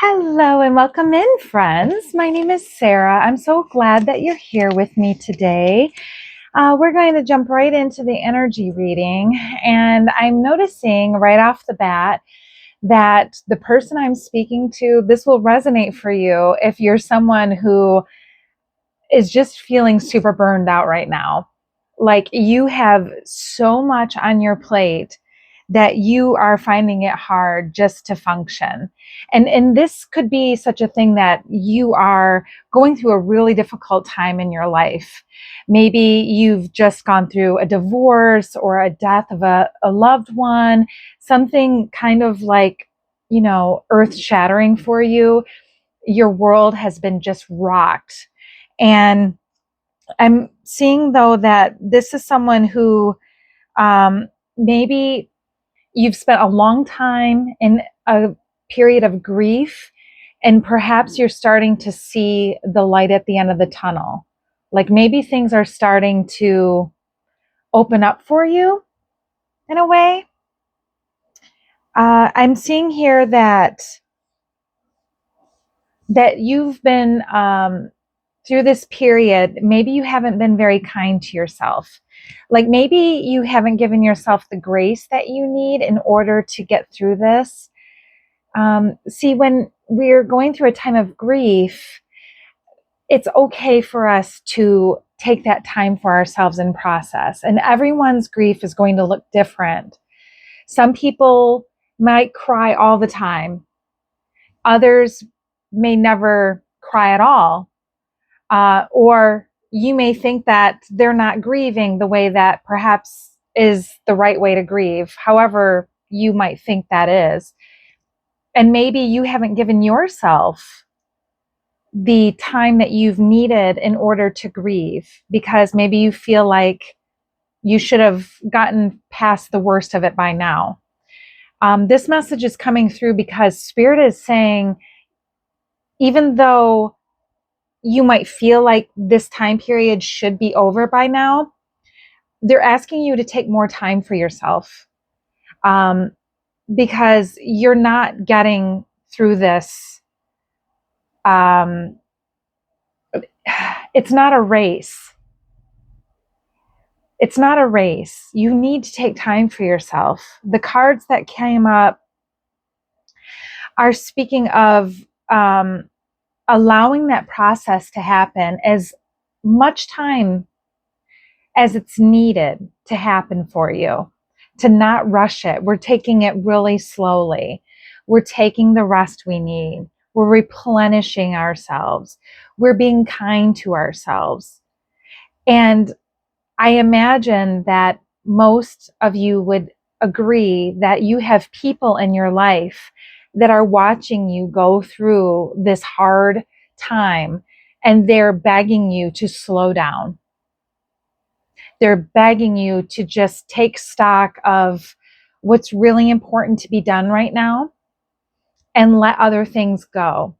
Hello and welcome in, friends. My name is Sarah. I'm so glad that you're here with me today. We're going to jump right into the energy reading, and I'm noticing right off the bat that the person I'm speaking to, this will resonate for you if you're someone who is just feeling super burned out right now. Like you have so much on your plate that you are finding it hard just to function. And this could be such a thing that you are going through a really difficult time in your life. Maybe you've just gone through a divorce or a death of a loved one, something kind of like, earth shattering for you. Your world has been just rocked. And I'm seeing though that this is someone who maybe you've spent a long time in a period of grief, and perhaps you're starting to see the light at the end of the tunnel. Like maybe things are starting to open up for you in a way. I'm seeing here that you've been through this period, maybe you haven't been very kind to yourself. Like maybe you haven't given yourself the grace that you need in order to get through this. See, when we're going through a time of grief, it's okay for us to take that time for ourselves and process. And everyone's grief is going to look different. Some people might cry all the time, others may never cry at all. Or you may think that they're not grieving the way that perhaps is the right way to grieve, however you might think that is. And maybe you haven't given yourself the time that you've needed in order to grieve because maybe you feel like you should have gotten past the worst of it by now. This message is coming through because Spirit is saying, even though you might feel like this time period should be over by now, they're asking you to take more time for yourself, because you're not getting through this. It's not a race. It's not a race. You need to take time for yourself. The cards that came up are speaking of allowing that process to happen as much time as it's needed to happen for you, to not rush it. We're taking it really slowly. We're taking the rest we need. We're replenishing ourselves. We're being kind to ourselves. And I imagine that most of you would agree that you have people in your life that are watching you go through this hard time, and they're begging you to slow down. They're begging you to just take stock of what's really important to be done right now and let other things go.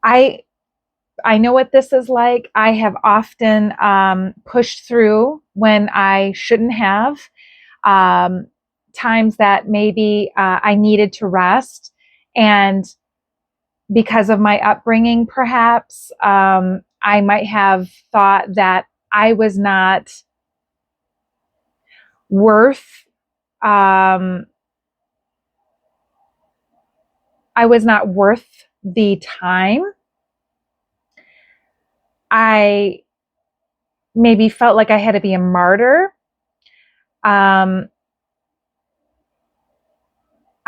I know what this is like. I have often pushed through when I shouldn't have. Times that maybe I needed to rest. And because of my upbringing, perhaps, I might have thought that I was not worth I was not worth the time. I maybe felt like I had to be a martyr.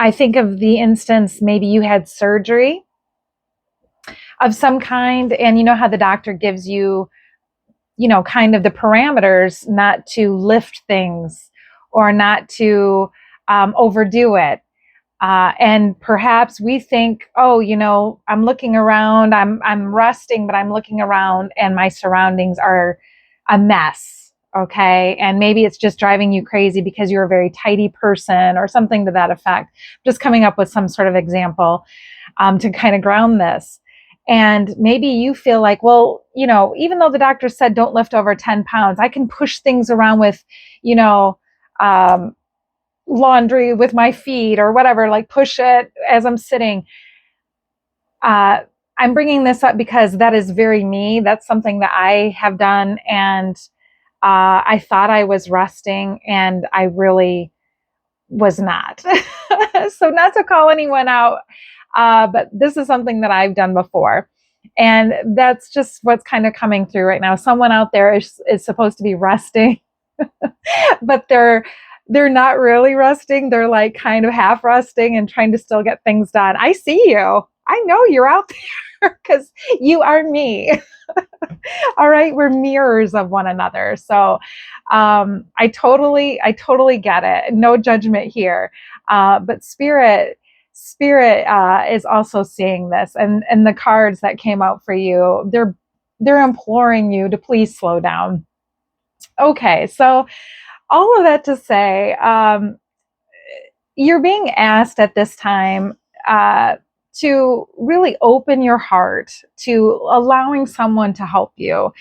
I think of the instance, maybe you had surgery of some kind, and you know how the doctor gives you, kind of the parameters not to lift things or not to overdo it. And perhaps we think, oh, I'm looking around, I'm resting, but I'm looking around and my surroundings are a mess. Okay. And maybe it's just driving you crazy because you're a very tidy person or something to that effect. Just coming up with some sort of example to kind of ground this. And maybe you feel like, well, even though the doctor said don't lift over 10 pounds, I can push things around with, laundry with my feet or whatever, like push it as I'm sitting. Uh, I'm bringing this up because that is very me. That's something that I have done. And I thought I was resting, and I really was not. So, not to call anyone out, but this is something that I've done before. And that's just what's kind of coming through right now. Someone out there is supposed to be resting, but they're not really resting. They're like kind of half resting and trying to still get things done. I see you. I know you're out there because you are me. All right, we're mirrors of one another. So I totally get it. No judgment here. But spirit is also seeing this, and the cards that came out for you, they're imploring you to please slow down. Okay, so all of that to say, you're being asked at this time to really open your heart to allowing someone to help you,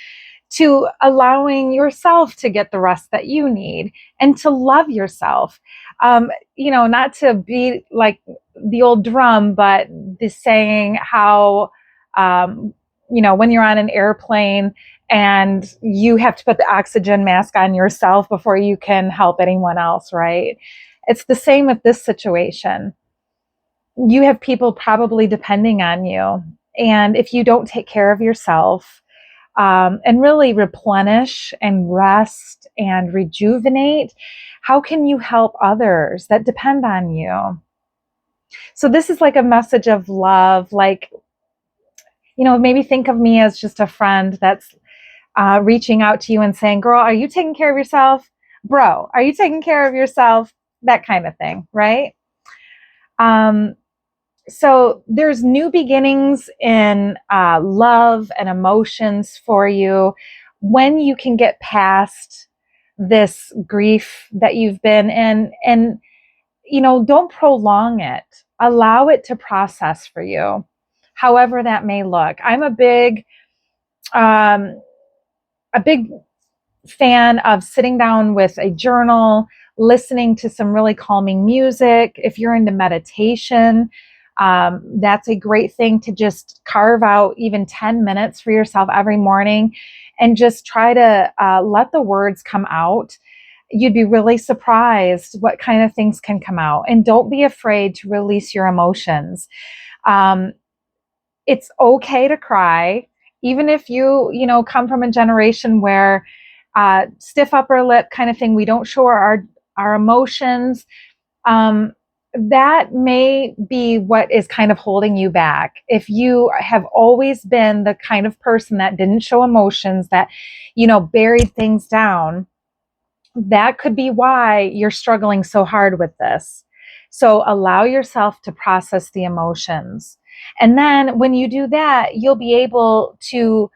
to allowing yourself to get the rest that you need, and to love yourself. Not to be like the old drum, but the saying how, when you're on an airplane and you have to put the oxygen mask on yourself before you can help anyone else, right? It's the same with this situation. You have people probably depending on you. And if you don't take care of yourself, and really replenish and rest and rejuvenate, how can you help others that depend on you? So this is like a message of love, like, maybe think of me as just a friend that's reaching out to you and saying, girl, are you taking care of yourself? Bro, are you taking care of yourself? That kind of thing, right? So there's new beginnings in love and emotions for you when you can get past this grief that you've been in, and don't prolong it. Allow it to process for you, however that may look. I'm um, a big fan of sitting down with a journal, listening to some really calming music. If you're into meditation, that's a great thing to just carve out even 10 minutes for yourself every morning and just try to let the words come out. You'd be really surprised what kind of things can come out. And don't be afraid to release your emotions. Um, it's okay to cry, even if you come from a generation where stiff upper lip kind of thing, we don't show our emotions. um, that may be what is kind of holding you back. If you have always been the kind of person that didn't show emotions, that buried things down, that could be why you're struggling so hard with this. So allow yourself to process the emotions. And then when you do that, you'll be able to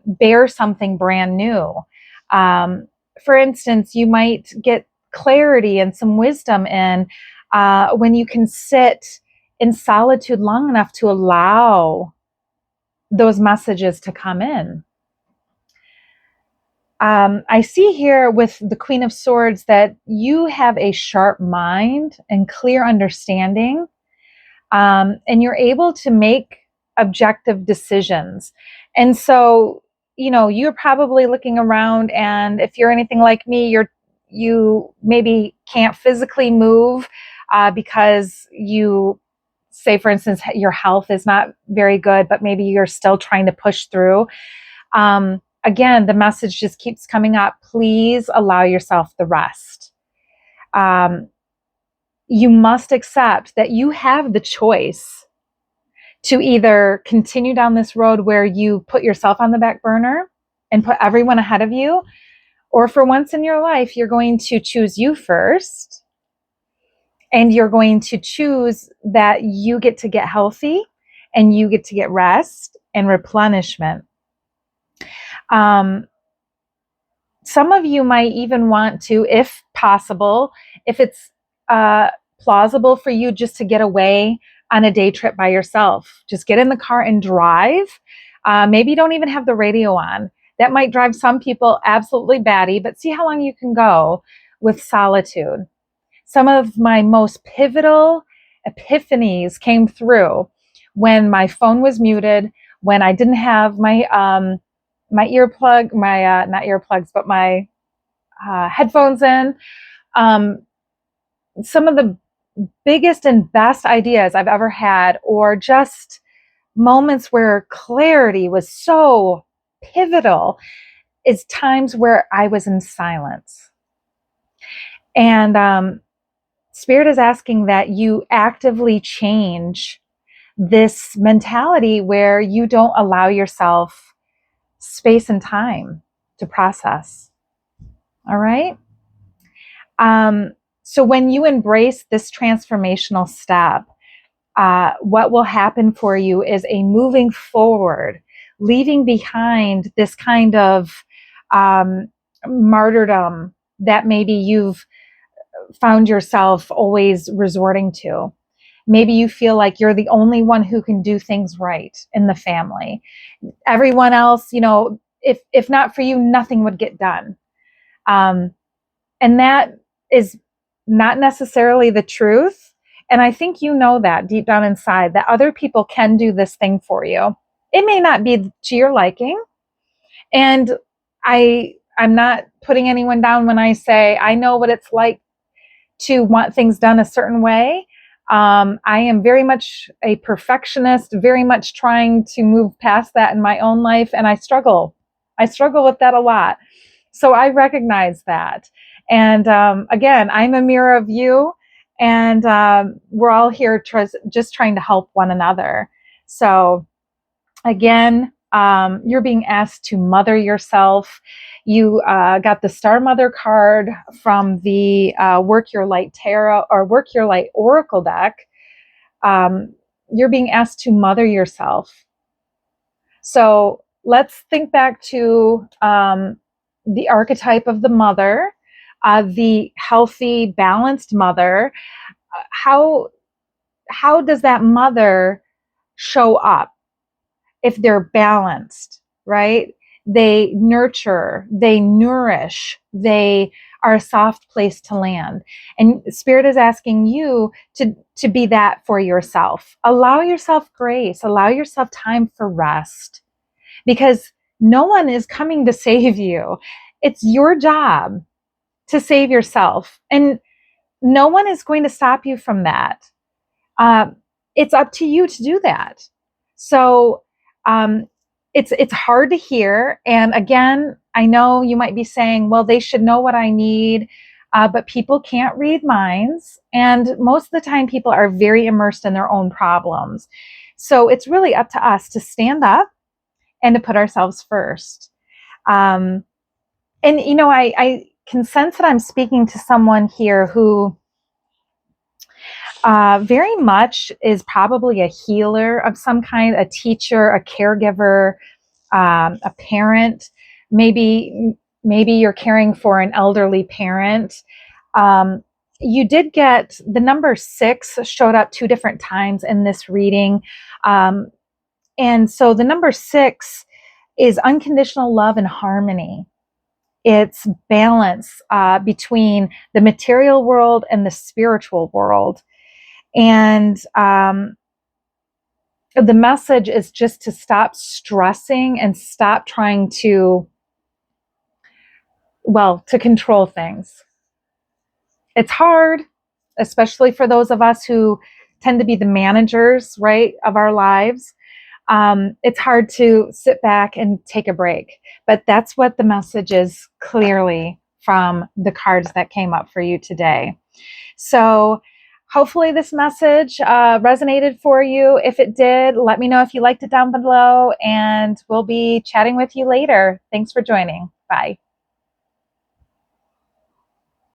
bear something brand new. For instance, you might get clarity and some wisdom in when you can sit in solitude long enough to allow those messages to come in. I see here with the Queen of Swords that you have a sharp mind and clear understanding, and you're able to make objective decisions. And so, you're probably looking around, and if you're anything like me, you maybe can't physically move because you say, for instance, your health is not very good, but maybe you're still trying to push through. Again, the message just keeps coming up. Please allow yourself the rest. You must accept that you have the choice to either continue down this road where you put yourself on the back burner and put everyone ahead of you, or for once in your life, you're going to choose you first, and you're going to choose that you get to get healthy and you get to get rest and replenishment. Some of you might even want to, if possible, if it's plausible for you, just to get away on a day trip by yourself. Just get in the car and drive. Maybe you don't even have the radio on. That might drive some people absolutely batty, but see how long you can go with solitude. Some of my most pivotal epiphanies came through when my phone was muted, when I didn't have my earplug, my not earplugs, but my headphones in. Um, some of the biggest and best ideas I've ever had, or just moments where clarity was so pivotal, is times where I was in silence. And Spirit is asking that you actively change this mentality where you don't allow yourself space and time to process. All right. So when you embrace this transformational step, what will happen for you is a moving forward, leaving behind this kind of martyrdom that maybe you've found yourself always resorting to. Maybe you feel like you're the only one who can do things right in the family. Everyone else, if not for you, nothing would get done. And that is not necessarily the truth. And I think you know that deep down inside, that other people can do this thing for you. It may not be to your liking. And I'm not putting anyone down when I say I know what it's like to want things done a certain way. I am very much a perfectionist, very much trying to move past that in my own life. And I struggle with that a lot. So I recognize that. And again, I'm a mirror of you, and we're all here just trying to help one another. So again, you're being asked to mother yourself. You got the Star Mother card from the Work Your Light Tarot or Work Your Light Oracle deck. You're being asked to mother yourself. So let's think back to the archetype of the mother, the healthy, balanced mother. How does that mother show up if they're balanced, right? They nurture, they nourish, they are a soft place to land. And Spirit is asking you to be that for yourself. Allow yourself grace, allow yourself time for rest, because no one is coming to save you. It's your job to save yourself. And no one is going to stop you from that. It's up to you to do that. So it's hard to hear. And again, I know you might be saying, well, they should know what I need. But people can't read minds. And most of the time, people are very immersed in their own problems. So it's really up to us to stand up and to put ourselves first. And, I can sense that I'm speaking to someone here who very much is probably a healer of some kind, a teacher, a caregiver, a parent. Maybe you're caring for an elderly parent. You did get the number 6 showed up 2 different times in this reading. And so the number 6 is unconditional love and harmony. It's balance between the material world and the spiritual world. And the message is just to stop stressing and stop trying to control things. It's hard, especially for those of us who tend to be the managers, right, of our lives. It's hard to sit back and take a break, but that's what the message is clearly from the cards that came up for you today. So hopefully this message resonated for you. If it did, let me know if you liked it down below, and we'll be chatting with you later. Thanks for joining. Bye.